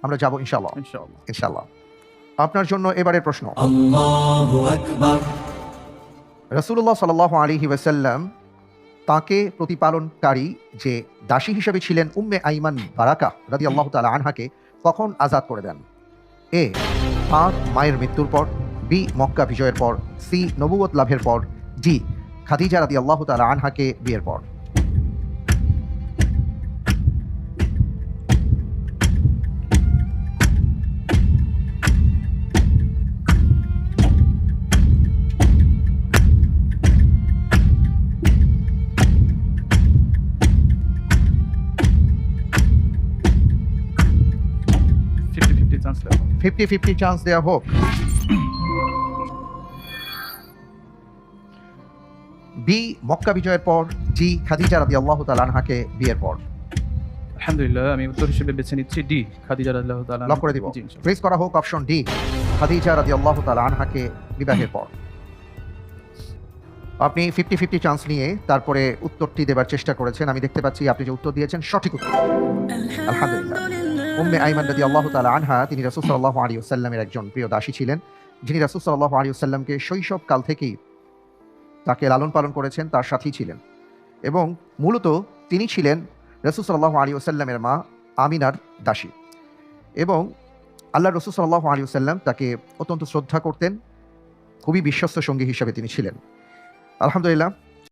আমরা যাব ইনশাআল্লাহ। ইনশাআল্লাহ। ইনশাআল্লাহ। আপনার জন্য এবারের প্রশ্ন। আল্লাহু আকবার। রাসূলুল্লাহ সাল্লাল্লাহু আলাইহি ওয়াসাল্লাম তাকে প্রতিপালনকারী যে দাসী হিসেবে ছিলেন উম্মে আইমান বারাকা রাদিয়াল্লাহু তাআলা আনহাকে কখন আজাদ করে দেন? এ, তাঁর মায়ের মৃত্যুর পর, বি, মক্কা বিজয়ের পর, সি, নবুয়ত লাভের পর, ডি, খাদিজা রাদিয়াল্লাহু তাআলা আনহাকে বিয়ের পর। 50-50 চান্স দেওয়া হোক। 50-50 চান্স দেওয়া হোক। বি, মক্কা বিজয়ের পর, জি, খাদিজা রাদিয়াল্লাহু তাআলা আনহাকে বিয়ের পর। আলহামদুলিল্লাহ, আমি উত্তর হিসেবে বেছে নিচ্ছি ডি, খাদিজা রাদিয়াল্লাহু তাআলা। লক করে দিব। জি, ইনশাআল্লাহ। প্রেস করা হোক অপশন ডি, খাদিজা রাদিয়াল্লাহু তাআলা আনহাকে বিবাহের পর। আপনি 50-50 চান্স নিয়ে তারপরে উত্তরটি দেবার চেষ্টা করেছেন। আমি দেখতে পাচ্ছি আপনি যে উত্তর দিয়েছেন সঠিক উত্তর। আলহামদুলিল্লাহ। উম্মে আইমান রাদিয়াল্লাহু তাআলা আনহা তিনি রাসূল সাল্লাল্লাহু আলাইহি ওয়াসাল্লামের একজন প্রিয় দাসী ছিলেন, যিনি রাসূল সাল্লাল্লাহু আলাইহি ওয়াসাল্লামকে শৈশবকাল থেকেই তাকে লালন পালন করেছেন, তার সাথী ছিলেন এবং মূলত তিনি ছিলেন রাসূল সাল্লাল্লাহু আলাইহি ওয়াসাল্লামের মা আমিনার দাসী এবং আল্লাহর রাসূল সাল্লাল্লাহু আলাইহি ওয়াসাল্লাম তাকে অত্যন্ত শ্রদ্ধা করতেন, খুবই বিশ্বস্ত সঙ্গী হিসেবে তিনি ছিলেন। আলহামদুলিল্লাহ।